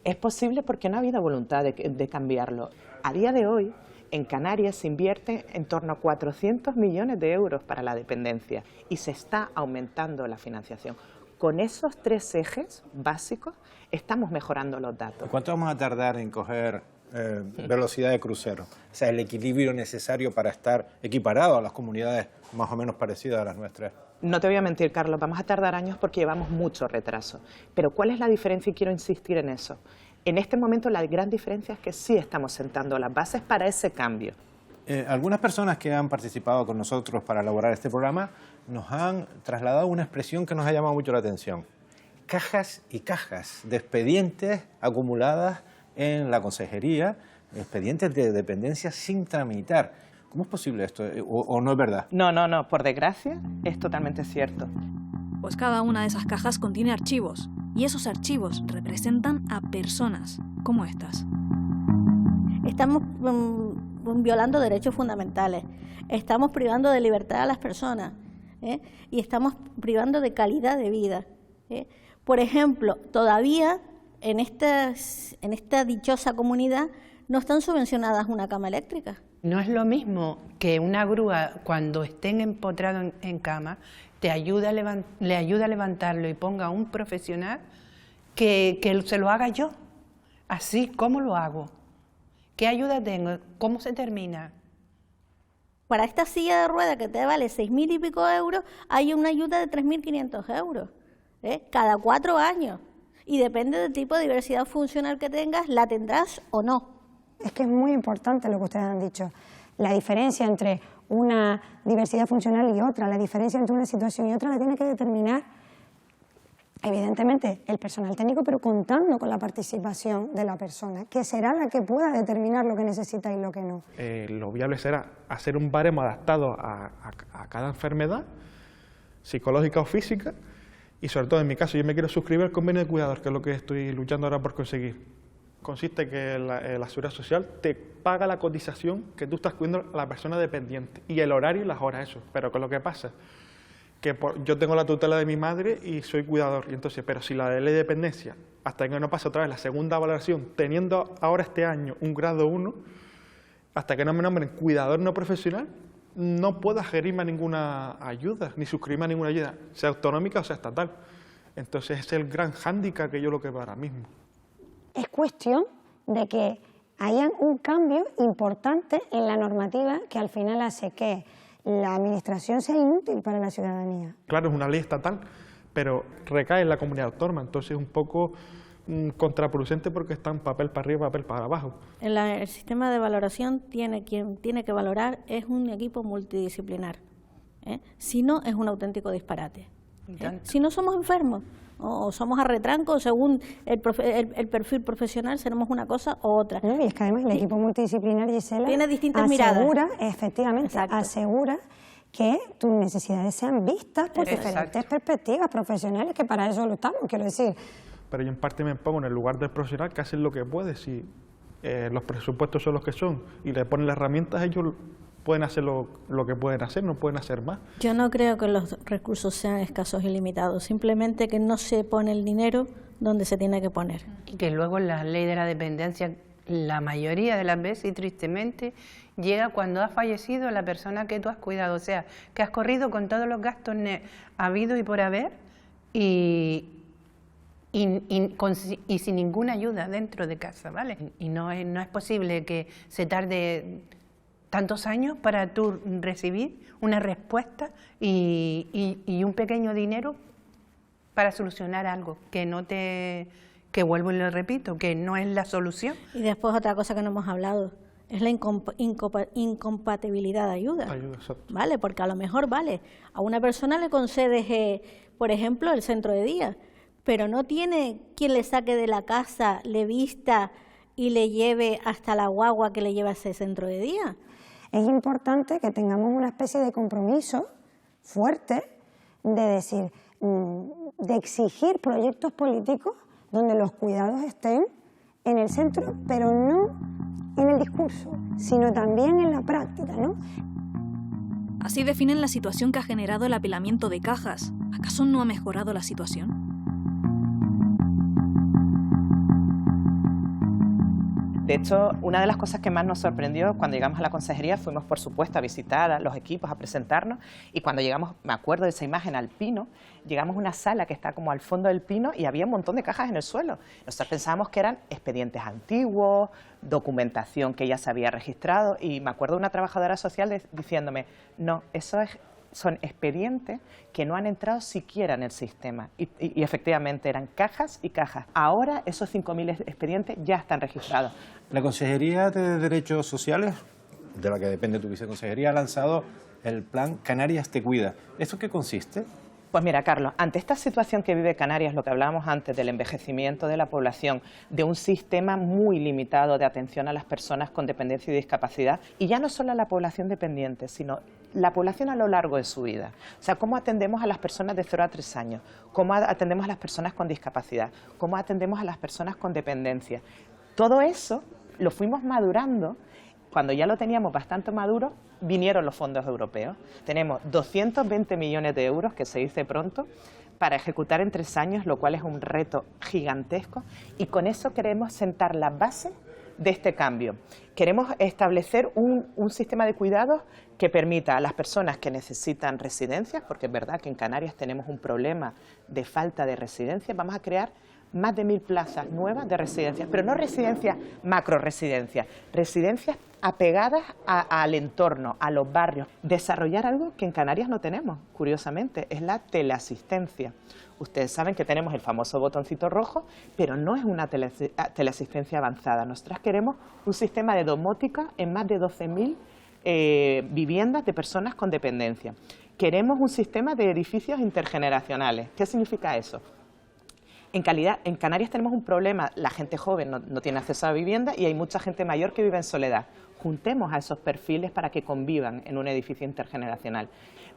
[SPEAKER 4] Es posible porque no ha habido voluntad de cambiarlo. A día de hoy, en Canarias se invierte en torno a 400 millones de euros para la dependencia y se está aumentando la financiación. Con esos 3 ejes básicos estamos mejorando los datos.
[SPEAKER 3] ¿Cuánto vamos a tardar en coger velocidad de crucero? O sea, el equilibrio necesario para estar equiparado a las comunidades más o menos parecidas a las nuestras.
[SPEAKER 4] No te voy a mentir, Carlos, vamos a tardar años porque llevamos mucho retraso. Pero ¿cuál es la diferencia? Y quiero insistir en eso. En este momento la gran diferencia es que sí estamos sentando las bases para ese cambio.
[SPEAKER 3] Algunas personas que han participado con nosotros para elaborar este programa nos han trasladado una expresión que nos ha llamado mucho la atención. cajas y cajas de expedientes acumuladas en la consejería, expedientes de dependencia sin tramitar. ¿Cómo es posible esto? ¿O no es verdad?
[SPEAKER 4] No, por desgracia es totalmente cierto.
[SPEAKER 5] Pues cada una de esas cajas contiene archivos, y esos archivos representan a personas como estas.
[SPEAKER 10] Estamos violando derechos fundamentales, estamos privando de libertad a las personas, y estamos privando de calidad de vida. Por ejemplo, todavía en esta dichosa comunidad no están subvencionadas una cama eléctrica.
[SPEAKER 9] No es lo mismo que una grúa, cuando estén empotrados en cama, le ayuda a levantarlo y ponga a un profesional que se lo haga yo. Así, ¿cómo lo hago? ¿Qué ayuda tengo? ¿Cómo se termina?
[SPEAKER 10] Para esta silla de ruedas que te vale 6.000 y pico euros, hay una ayuda de 3.500 euros, cada 4 años. Y depende del tipo de diversidad funcional que tengas, la tendrás o no.
[SPEAKER 11] Es que es muy importante lo que ustedes han dicho. La diferencia entre una diversidad funcional y otra, la diferencia entre una situación y otra la tiene que determinar, evidentemente, el personal técnico, pero contando con la participación de la persona, que será la que pueda determinar lo que necesita y lo que no.
[SPEAKER 8] Lo viable será hacer un baremo adaptado a cada enfermedad, psicológica o física, y sobre todo en mi caso yo me quiero suscribir al convenio de cuidador, que es lo que estoy luchando ahora por conseguir. Consiste que la Seguridad Social te paga la cotización que tú estás cuidando a la persona dependiente, y el horario y las horas, eso. Pero ¿qué es lo que pasa? Que yo tengo la tutela de mi madre y soy cuidador, y entonces, pero si la de ley de dependencia, hasta que no pase otra vez la segunda valoración, teniendo ahora este año un grado 1, hasta que no me nombren cuidador no profesional, no puedo adherirme a ninguna ayuda, ni suscribirme a ninguna ayuda, sea autonómica o sea estatal. Entonces ese es el gran hándicap que yo lo que veo ahora mismo.
[SPEAKER 11] Es cuestión de que haya un cambio importante en la normativa que al final hace que la administración sea inútil para la ciudadanía.
[SPEAKER 8] Claro, es una ley estatal, pero recae en la comunidad autónoma, entonces es un poco contraproducente porque está en papel para arriba, papel para abajo.
[SPEAKER 10] El sistema de valoración quien tiene que valorar es un equipo multidisciplinar. Si no, es un auténtico disparate. Si no somos enfermos o somos a retranco, según el perfil profesional, seremos una cosa o otra.
[SPEAKER 11] No, y es que además el equipo multidisciplinar, Gisela,
[SPEAKER 10] tiene distintas miradas.
[SPEAKER 11] Efectivamente, asegura que tus necesidades sean vistas por diferentes perspectivas profesionales, que para eso lo estamos, quiero decir.
[SPEAKER 8] Pero yo en parte me pongo en el lugar del profesional que hace lo que puede. Si los presupuestos son los que son y le ponen las herramientas, ellos pueden hacer lo que pueden hacer, no pueden hacer más.
[SPEAKER 10] Yo no creo que los recursos sean escasos y limitados, simplemente que no se pone el dinero donde se tiene que poner.
[SPEAKER 9] Y que luego la ley de la dependencia, la mayoría de las veces y tristemente, llega cuando ha fallecido la persona que tú has cuidado, o sea, que has corrido con todos los gastos habidos y por haber y sin ninguna ayuda dentro de casa, ¿vale? Y no es posible que se tarde tantos años para tú recibir una respuesta y un pequeño dinero para solucionar algo que vuelvo y lo repito, que no es la solución.
[SPEAKER 10] Y después otra cosa que no hemos hablado es la incompatibilidad de ayuda. ¿Vale? Porque a lo mejor, a una persona le concedes, por ejemplo, el centro de día, pero no tiene quien le saque de la casa, le vista y le lleve hasta la guagua que le lleva a ese centro de día.
[SPEAKER 11] Es importante que tengamos una especie de compromiso fuerte de decir, de exigir proyectos políticos donde los cuidados estén en el centro, pero no en el discurso, sino también en la práctica, ¿no?
[SPEAKER 5] Así definen la situación que ha generado el apilamiento de cajas. ¿Acaso no ha mejorado la situación?
[SPEAKER 4] De hecho, una de las cosas que más nos sorprendió cuando llegamos a la consejería, fuimos por supuesto a visitar a los equipos, a presentarnos, y cuando llegamos, me acuerdo de esa imagen, al Pino, llegamos a una sala que está como al fondo del Pino y había un montón de cajas en el suelo. Nosotros pensábamos que eran expedientes antiguos, documentación que ya se había registrado, y me acuerdo de una trabajadora social diciéndome, no, son expedientes que no han entrado siquiera en el sistema. Y efectivamente eran cajas y cajas. Ahora esos 5.000 expedientes ya están registrados.
[SPEAKER 3] La Consejería de Derechos Sociales, de la que depende tu viceconsejería, ha lanzado el plan Canarias Te Cuida. ¿Esto qué consiste?
[SPEAKER 4] Pues mira, Carlos, ante esta situación que vive Canarias, lo que hablábamos antes del envejecimiento de la población, de un sistema muy limitado de atención a las personas con dependencia y discapacidad, y ya no solo a la población dependiente, sino la población a lo largo de su vida. O sea, cómo atendemos a las personas de 0 a 3 años, cómo atendemos a las personas con discapacidad, cómo atendemos a las personas con dependencia. Todo eso lo fuimos madurando. Cuando ya lo teníamos bastante maduro, vinieron los fondos europeos. Tenemos 220 millones de euros, que se dice pronto, para ejecutar en 3 años, lo cual es un reto gigantesco, y con eso queremos sentar las bases de este cambio. Queremos establecer un sistema de cuidados que permita a las personas que necesitan residencias, porque es verdad que en Canarias tenemos un problema de falta de residencias, vamos a crear más de 1000 plazas nuevas de residencias, pero no residencias macro-residencias, residencias apegadas al entorno, a los barrios. Desarrollar algo que en Canarias no tenemos, curiosamente, es la teleasistencia. Ustedes saben que tenemos el famoso botoncito rojo, pero no es una teleasistencia avanzada. Nosotras queremos un sistema de domótica en más de 12.000 viviendas de personas con dependencia. Queremos un sistema de edificios intergeneracionales. ¿Qué significa eso? En Canarias tenemos un problema, la gente joven no tiene acceso a vivienda y hay mucha gente mayor que vive en soledad. Juntemos a esos perfiles para que convivan en un edificio intergeneracional.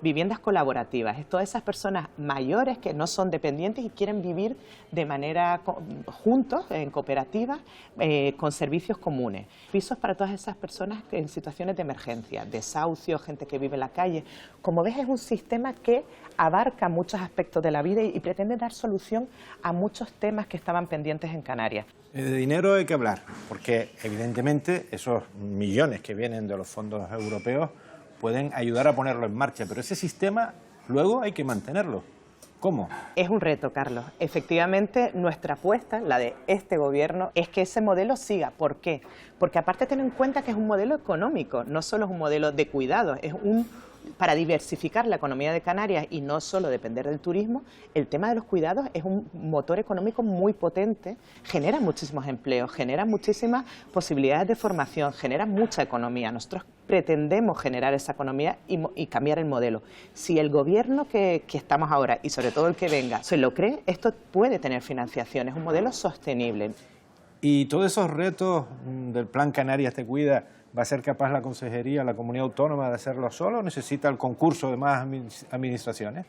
[SPEAKER 4] Viviendas colaborativas, es todas esas personas mayores que no son dependientes y quieren vivir de manera juntos, en cooperativas, con servicios comunes. Pisos para todas esas personas en situaciones de emergencia, desahucio, gente que vive en la calle. Como ves, es un sistema que abarca muchos aspectos de la vida y pretende dar solución a muchos temas que estaban pendientes en Canarias.
[SPEAKER 3] De dinero hay que hablar, porque evidentemente esos millones que vienen de los fondos europeos pueden ayudar a ponerlo en marcha, pero ese sistema luego hay que mantenerlo. ¿Cómo?
[SPEAKER 4] Es un reto, Carlos. Efectivamente, nuestra apuesta, la de este gobierno, es que ese modelo siga. ¿Por qué? Porque aparte ten en cuenta que es un modelo económico, no solo es un modelo de cuidados, es para diversificar la economía de Canarias y no solo depender del turismo. El tema de los cuidados es un motor económico muy potente, genera muchísimos empleos, genera muchísimas posibilidades de formación, genera mucha economía. Nosotros pretendemos generar esa economía y cambiar el modelo. Si el gobierno que estamos ahora, y sobre todo el que venga, se lo cree, esto puede tener financiación, es un modelo sostenible.
[SPEAKER 3] ¿Y todos esos retos del Plan Canarias Te Cuida, va a ser capaz la Consejería, la Comunidad Autónoma de hacerlo solo o necesita el concurso de más administraciones?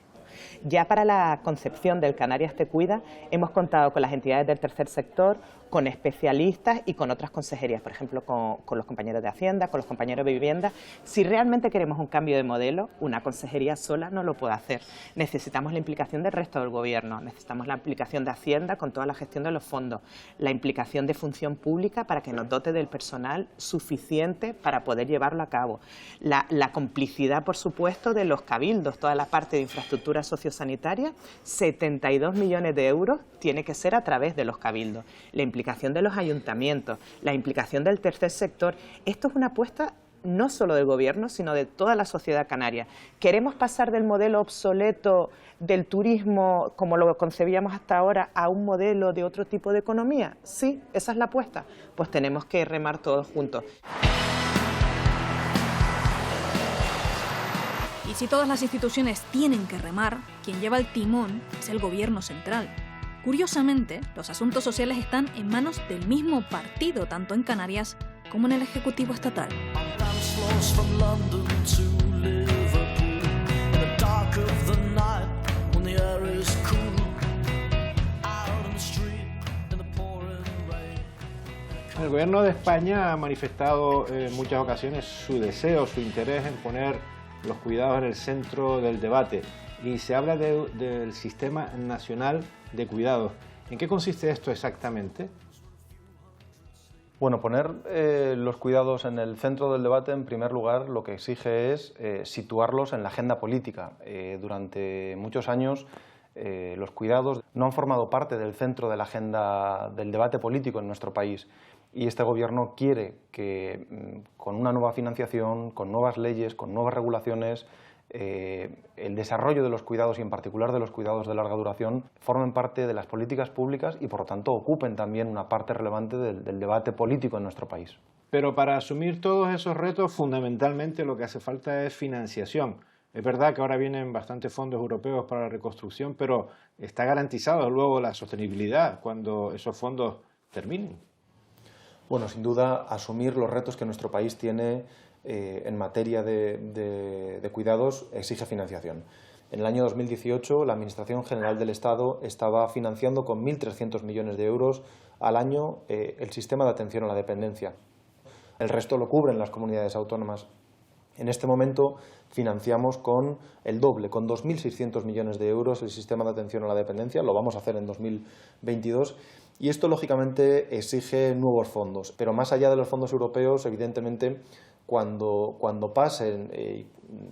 [SPEAKER 4] Ya para la concepción del Canarias Te Cuida hemos contado con las entidades del tercer sector, con especialistas y con otras consejerías, por ejemplo con los compañeros de Hacienda, con los compañeros de Vivienda. Si realmente queremos un cambio de modelo, una consejería sola no lo puede hacer. Necesitamos la implicación del resto del gobierno, necesitamos la implicación de Hacienda con toda la gestión de los fondos, la implicación de función pública para que nos dote del personal suficiente para poder llevarlo a cabo, la complicidad, por supuesto, de los cabildos, toda la parte de infraestructura sociosanitaria, 72 millones de euros tiene que ser a través de los cabildos, la implicación de los ayuntamientos, la implicación del tercer sector. Esto es una apuesta no solo del gobierno, sino de toda la sociedad canaria. ¿Queremos pasar del modelo obsoleto del turismo, como lo concebíamos hasta ahora, a un modelo de otro tipo de economía? Sí, esa es la apuesta. Pues tenemos que remar todos juntos.
[SPEAKER 5] Y si todas las instituciones tienen que remar, quien lleva el timón es el gobierno central. Curiosamente, los asuntos sociales están en manos del mismo partido, tanto en Canarias como en el Ejecutivo estatal.
[SPEAKER 3] El gobierno de España ha manifestado en muchas ocasiones su deseo, su interés en poner los cuidados en el centro del debate y se habla del Sistema Nacional de Cuidados. ¿En qué consiste esto exactamente?
[SPEAKER 1] Bueno, poner los cuidados en el centro del debate, en primer lugar, lo que exige es situarlos en la agenda política. Durante muchos años los cuidados no han formado parte del centro de la agenda del debate político en nuestro país. Y este gobierno quiere que con una nueva financiación, con nuevas leyes, con nuevas regulaciones, el desarrollo de los cuidados y en particular de los cuidados de larga duración formen parte de las políticas públicas y por lo tanto ocupen también una parte relevante del debate político en nuestro país.
[SPEAKER 3] Pero para asumir todos esos retos fundamentalmente lo que hace falta es financiación. Es verdad que ahora vienen bastantes fondos europeos para la reconstrucción, pero está garantizado luego la sostenibilidad cuando esos fondos terminen.
[SPEAKER 1] Bueno, sin duda, asumir los retos que nuestro país tiene en materia de cuidados exige financiación. En el año 2018, la Administración General del Estado estaba financiando con 1.300 millones de euros al año el sistema de atención a la dependencia. El resto lo cubren las comunidades autónomas. En este momento financiamos con el doble, con 2.600 millones de euros el sistema de atención a la dependencia. Lo vamos a hacer en 2022 y esto lógicamente exige nuevos fondos. Pero más allá de los fondos europeos, evidentemente, cuando pasen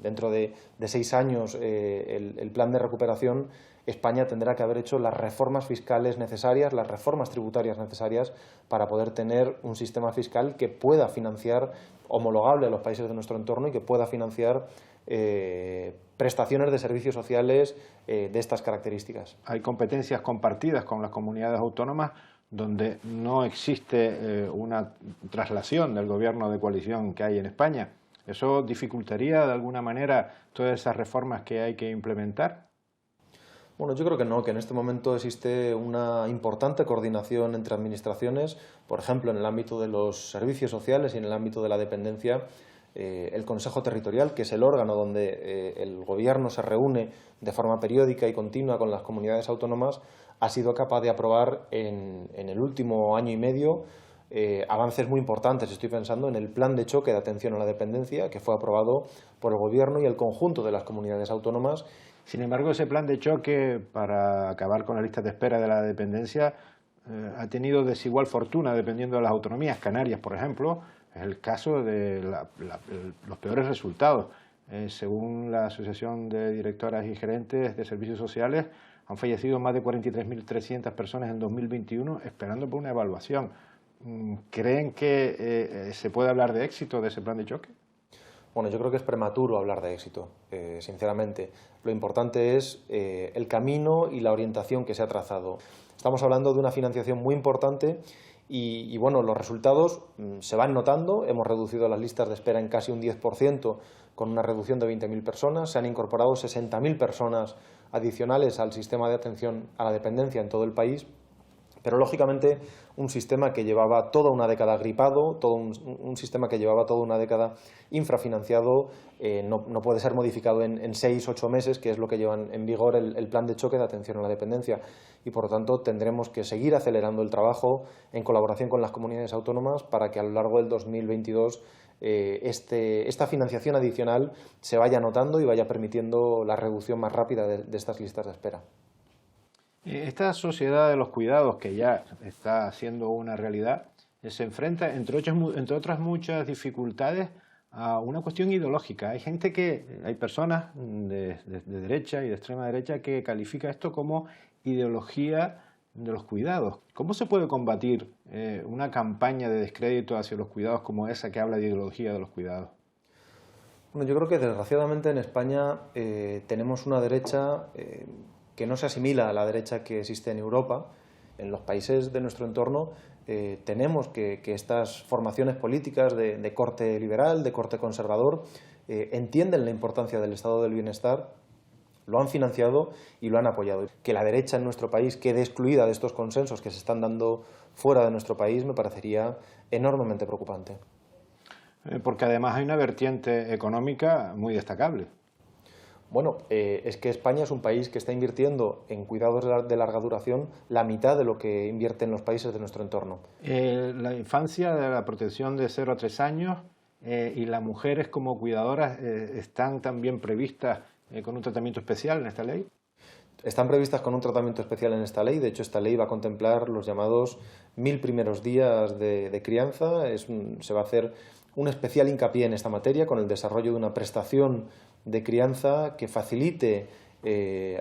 [SPEAKER 1] dentro de 6 años el plan de recuperación, España tendrá que haber hecho las reformas fiscales necesarias, las reformas tributarias necesarias para poder tener un sistema fiscal que pueda financiar, homologable a los países de nuestro entorno, y que pueda financiar prestaciones de servicios sociales de estas características.
[SPEAKER 3] Hay competencias compartidas con las comunidades autónomas donde no existe una traslación del gobierno de coalición que hay en España. ¿Eso dificultaría de alguna manera todas esas reformas que hay que implementar?
[SPEAKER 1] Bueno, yo creo que no, que en este momento existe una importante coordinación entre administraciones, por ejemplo, en el ámbito de los servicios sociales y en el ámbito de la dependencia. El Consejo Territorial, que es el órgano donde el Gobierno se reúne de forma periódica y continua con las comunidades autónomas, ha sido capaz de aprobar en el último año y medio avances muy importantes. Estoy pensando en el Plan de Choque de Atención a la Dependencia, que fue aprobado por el Gobierno y el conjunto de las comunidades autónomas.
[SPEAKER 3] Sin embargo, ese plan de choque para acabar con la lista de espera de la dependencia ha tenido desigual fortuna dependiendo de las autonomías. Canarias, por ejemplo, es el caso de los peores resultados. Según la Asociación de Directoras y Gerentes de Servicios Sociales, han fallecido más de 43.300 personas en 2021 esperando por una evaluación. ¿Creen que se puede hablar de éxito de ese plan de choque?
[SPEAKER 1] Bueno, yo creo que es prematuro hablar de éxito, sinceramente. Lo importante es el camino y la orientación que se ha trazado. Estamos hablando de una financiación muy importante y bueno, los resultados se van notando. Hemos reducido las listas de espera en casi un 10%, con una reducción de 20.000 personas. Se han incorporado 60.000 personas adicionales al sistema de atención a la dependencia en todo el país. Pero lógicamente un sistema que llevaba toda una década gripado, un sistema que llevaba toda una década infrafinanciado, no puede ser modificado en 6 o 8 meses, que es lo que lleva en vigor el plan de choque de atención a la dependencia. Y por lo tanto tendremos que seguir acelerando el trabajo en colaboración con las comunidades autónomas para que a lo largo del 2022 esta financiación adicional se vaya notando y vaya permitiendo la reducción más rápida de estas listas de espera.
[SPEAKER 3] Esta sociedad de los cuidados, que ya está siendo una realidad, se enfrenta, entre otras muchas dificultades, a una cuestión ideológica. Hay personas de derecha y de extrema derecha que califica esto como ideología de los cuidados. ¿Cómo se puede combatir una campaña de descrédito hacia los cuidados como esa que habla de ideología de los cuidados?
[SPEAKER 1] Bueno, yo creo que desgraciadamente en España tenemos una derecha que no se asimila a la derecha que existe en Europa. En los países de nuestro entorno tenemos que estas formaciones políticas de corte liberal, de corte conservador, entienden la importancia del estado del bienestar, lo han financiado y lo han apoyado. Que la derecha en nuestro país quede excluida de estos consensos que se están dando fuera de nuestro país me parecería enormemente preocupante.
[SPEAKER 3] Porque además hay una vertiente económica muy destacable.
[SPEAKER 1] Bueno, es que España es un país que está invirtiendo en cuidados de larga duración la mitad de lo que invierten los países de nuestro entorno.
[SPEAKER 3] La infancia, de la protección de 0 a 3 años y las mujeres como cuidadoras están también previstas con un tratamiento especial en esta ley.
[SPEAKER 1] Están previstas con un tratamiento especial en esta ley. De hecho, esta ley va a contemplar los llamados 1000 primeros días de crianza. Se va a hacer un especial hincapié en esta materia con el desarrollo de una prestación de crianza que facilite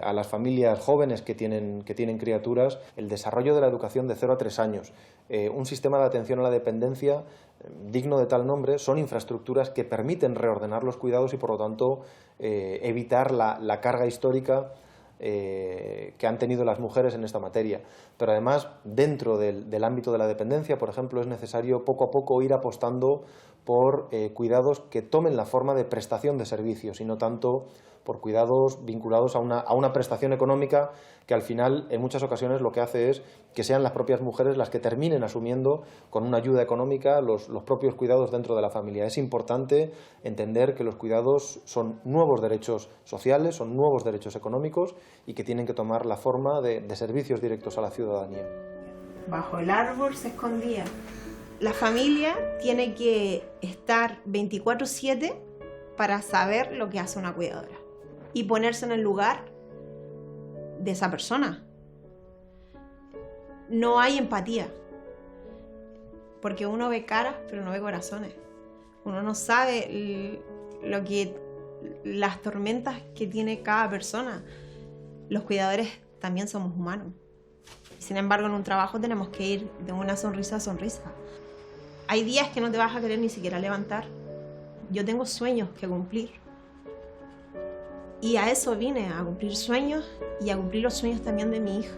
[SPEAKER 1] a las familias jóvenes que tienen criaturas el desarrollo de la educación de 0 a 3 años. Un sistema de atención a la dependencia digno de tal nombre son infraestructuras que permiten reordenar los cuidados y por lo tanto evitar la carga histórica que han tenido las mujeres en esta materia. Pero además, dentro del ámbito de la dependencia, por ejemplo, es necesario poco a poco ir apostando por cuidados que tomen la forma de prestación de servicios y no tanto por cuidados vinculados a una prestación económica que al final en muchas ocasiones lo que hace es que sean las propias mujeres las que terminen asumiendo con una ayuda económica los propios cuidados dentro de la familia. Es importante entender que los cuidados son nuevos derechos sociales, son nuevos derechos económicos y que tienen que tomar la forma de servicios directos a la ciudadanía.
[SPEAKER 2] Bajo el árbol se escondía. La familia tiene que estar 24/7 para saber lo que hace una cuidadora y ponerse en el lugar de esa persona. No hay empatía, porque uno ve caras pero no ve corazones. Uno no sabe las tormentas que tiene cada persona. Los cuidadores también somos humanos. Sin embargo, en un trabajo tenemos que ir de una sonrisa a sonrisa. Hay días que no te vas a querer ni siquiera levantar. Yo tengo sueños que cumplir. Y a eso vine, a cumplir sueños y a cumplir los sueños también de mi hija.